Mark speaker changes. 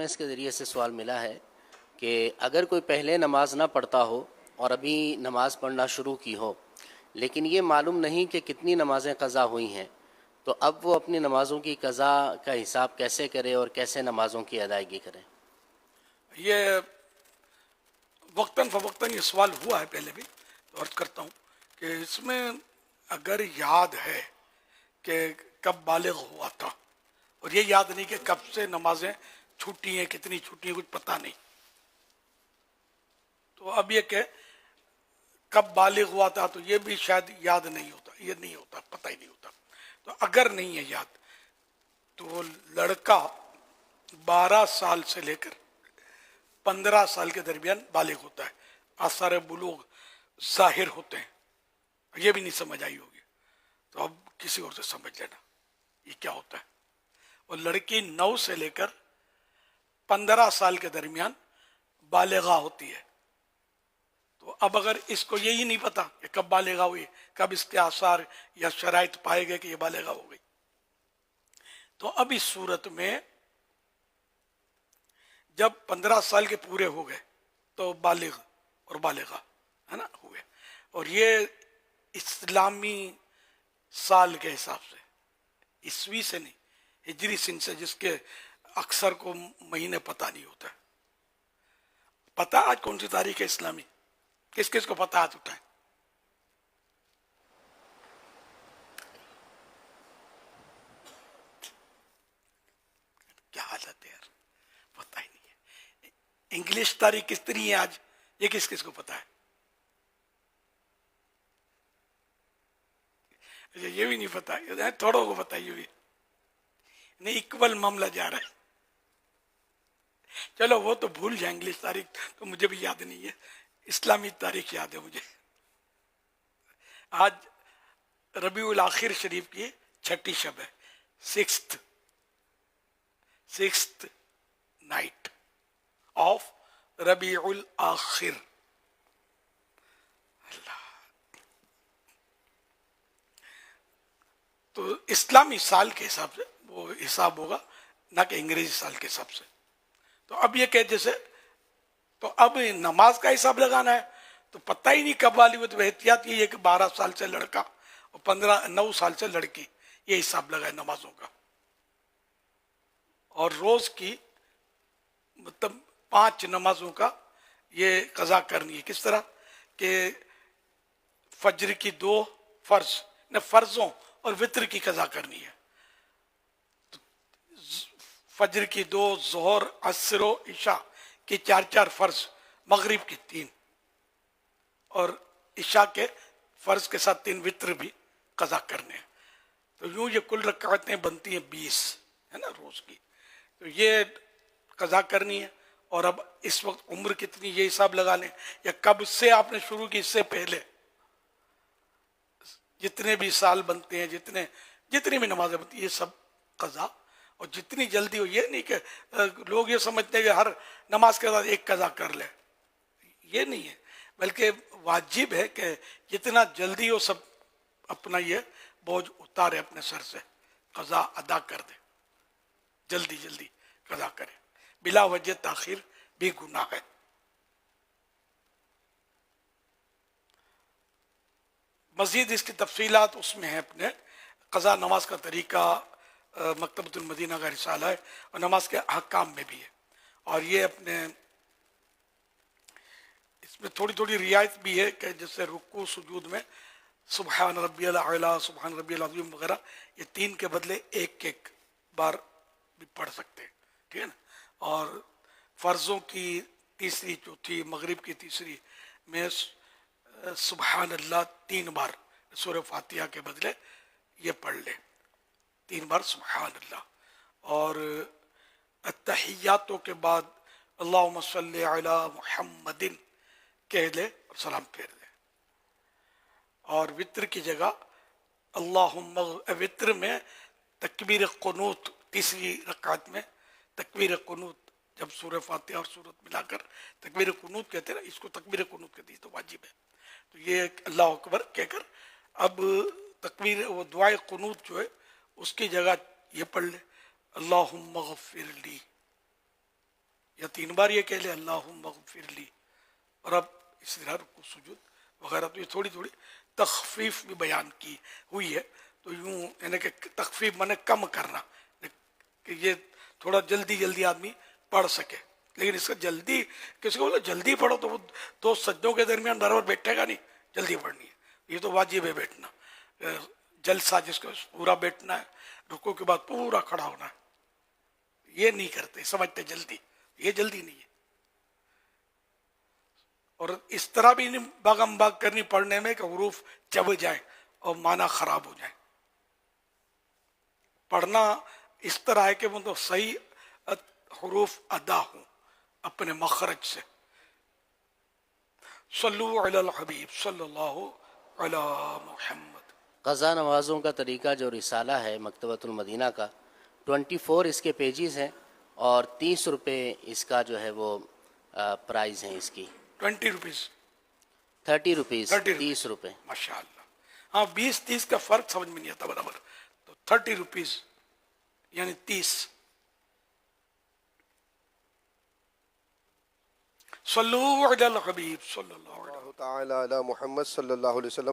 Speaker 1: SMS کے ذریعے سے سوال ملا ہے کہ اگر کوئی پہلے نماز نہ پڑھتا ہو اور ابھی نماز پڑھنا شروع کی ہو لیکن یہ معلوم نہیں کہ کتنی نمازیں قضا ہوئی ہیں، تو اب وہ اپنی نمازوں کی قضا کا حساب کیسے کرے اور کیسے نمازوں کی ادائیگی کرے؟
Speaker 2: یہ وقتاً فوقتاً یہ سوال ہوا ہے پہلے بھی، تو عرض کرتا ہوں کہ اس میں اگر یاد ہے کہ کب بالغ ہوا تھا اور یہ یاد نہیں کہ کب سے نمازیں چھوٹی ہیں، کتنی چھوٹی ہیں، کچھ پتہ نہیں، تو اب یہ کہ کب بالغ ہوا تھا تو یہ بھی شاید یاد نہیں ہوتا، یہ نہیں ہوتا، پتہ ہی نہیں ہوتا. تو اگر نہیں ہے یاد تو وہ لڑکا 12 سال سے لے کر 15 سال کے درمیان بالغ ہوتا ہے، آثار بلوغ ظاہر ہوتے ہیں. یہ بھی نہیں سمجھ آئی ہوگی تو اب کسی اور سے سمجھ لینا یہ کیا ہوتا ہے. اور لڑکی 9 سے لے کر 15 سال کے درمیان بالغہ ہوتی ہے. تو اب اگر اس کو یہی نہیں پتا کہ کب بالغہ ہوئی، کب اس کے آثار یا شرائط پائے گئے کہ یہ بالغہ ہو گئی، تو اب اس صورت میں جب 15 سال کے پورے ہو گئے تو بالغ اور بالغہ ہے نا ہوئے، اور یہ اسلامی سال کے حساب سے، عیسوی سے نہیں، ہجری سن سے، جس کے اکثر کو مہینے پتہ نہیں ہوتا ہے. پتہ آج کون سی تاریخ ہے اسلامی؟ کس کس کو پتہ آج اٹھائے؟ کیا حالت ہے یار، پتہ ہی نہیں ہے. انگلش تاریخ کس طرح ہے آج، یہ کس کس کو پتہ ہے؟ یہ بھی نہیں پتہ، تھوڑوں کو پتہ یہ بھی نہیں. اکول معاملہ جا رہا ہے. چلو وہ تو بھول جائیں، انگلش تاریخ تو مجھے بھی یاد نہیں ہے، اسلامی تاریخ یاد ہے مجھے. آج ربیع الاخر شریف کی 6ٹھی شب ہے، سکستھ نائٹ آف ربیع الاخر. اللہ، تو اسلامی سال کے حساب سے وہ حساب ہوگا، نہ کہ انگریزی سال کے حساب سے. تو اب یہ کہ جیسے تو اب نماز کا حساب لگانا ہے تو پتہ ہی نہیں کب والی ہوئی، تو احتیاط یہ ہے کہ 12 سال سے لڑکا اور 9 سال سے لڑکی، یہ حساب لگائے نمازوں کا. اور روز کی مطلب 5 نمازوں کا یہ قضا کرنی ہے. کس طرح کہ فجر کی 2 فرضوں اور وطر کی قضا کرنی ہے. فجر کی 2، ظہر، عصر و عشاء کی 4 فرض، مغرب کی 3، اور عشاء کے فرض کے ساتھ 3 وطر بھی قضا کرنے ہیں. تو یوں یہ کل رکعتیں بنتی ہیں 20 ہے نا روز کی. تو یہ قضا کرنی ہے. اور اب اس وقت عمر کتنی یہ حساب لگا لیں، یا کب سے آپ نے شروع کی، اس سے پہلے جتنے بھی سال بنتے ہیں، جتنی بھی نمازیں بنتی ہیں، یہ سب قضا. اور جتنی جلدی ہو، یہ نہیں کہ لوگ یہ سمجھتے ہیں کہ ہر نماز کے بعد ایک قضا کر لے، یہ نہیں ہے، بلکہ واجب ہے کہ جتنا جلدی ہو سب اپنا یہ بوجھ اتارے اپنے سر سے، قضا ادا کر دے، جلدی جلدی قضا کرے. بلا وجہ تاخیر بھی گناہ ہے. مزید اس کی تفصیلات اس میں ہیں، اپنے قضا نماز کا طریقہ مکتبۃ المدینہ کا رسالہ ہے، اور نماز کے احکام میں بھی ہے. اور یہ اپنے اس میں تھوڑی تھوڑی رعایت بھی ہے کہ جیسے رکوع سجود میں سبحان ربی الاعلیٰ، سبحان ربی العظیم وغیرہ، یہ 3 کے بدلے ایک بار بھی پڑھ سکتے ہیں، ٹھیک ہے نا. اور فرضوں کی 3ری، 4تھی، مغرب کی 3ری میں سبحان اللہ 3 بار سورہ فاتحہ کے بدلے یہ پڑھ لے، 3 بار سبحان اللہ. اور التحیاتوں کے بعد اللہم صلی علی محمد کہہ لے اور سلام پھیر لے. اور وطر کی جگہ اللہم، وطر میں تکبیر قنوت، 3ری رکعت میں تکبیر قنوت، جب سورہ فاتحہ اور سورت ملا کر تکبیر قنوت کہتے ہیں نا، اس کو تکبیر قنوت کہتے ہیں، تو واجب ہے. تو یہ اللہ اکبر کہہ کر اب تکبیر وہ دعائے قنوت جو ہے اس کی جگہ یہ پڑھ لے اللہم اغفر لی، یا 3 بار یہ کہہ لے اللہم اغفر لی، اور اب اسی طرح رکوع سجود وغیرہ. تو یہ تھوڑی تھوڑی تخفیف بھی بیان کی ہوئی ہے. تو یوں یعنی کہ تخفیف مانے کم کرنا، کہ یہ تھوڑا جلدی جلدی آدمی پڑھ سکے. لیکن اس کا جلدی، کسی کو بولے جلدی پڑھو تو وہ 2 سجدوں کے درمیان برابر بیٹھے گا نہیں، جلدی پڑھنی ہے. یہ تو واجب ہے بیٹھنا. جلسہ جس کو پورا بیٹھنا ہے، رکوع کے بعد پورا کھڑا ہونا ہے. یہ نہیں کرتے، سمجھتے جلدی، یہ جلدی نہیں ہے. اور اس طرح بھی نہیں باغم باغ کرنی پڑھنے میں کہ حروف چب جائیں اور معنی خراب ہو جائیں. پڑھنا اس طرح ہے کہ وہ تو صحیح حروف ادا ہوں اپنے مخرج سے. صلو علی الحبیب صلی اللہ علی محمد.
Speaker 1: قضا نمازوں کا طریقہ جو رسالہ ہے مکتبۃ المدینہ کا، 24 اس کے پیجز ہیں اور 30 روپے اس کا جو ہے وہ پرائز ہیں اس کی.
Speaker 2: 20 روپیز
Speaker 1: 30 روپیز،
Speaker 2: 30
Speaker 1: 30 روپے.
Speaker 2: ماشاء اللہ. ہاں 20-30 کا فرق سمجھ میں نہیں آتا برابر. تو 30 روپیز یعنی 30. صلو علی الحبیب صلی اللہ علیہ
Speaker 3: تعالی علی محمد صلی اللہ علیہ وسلم.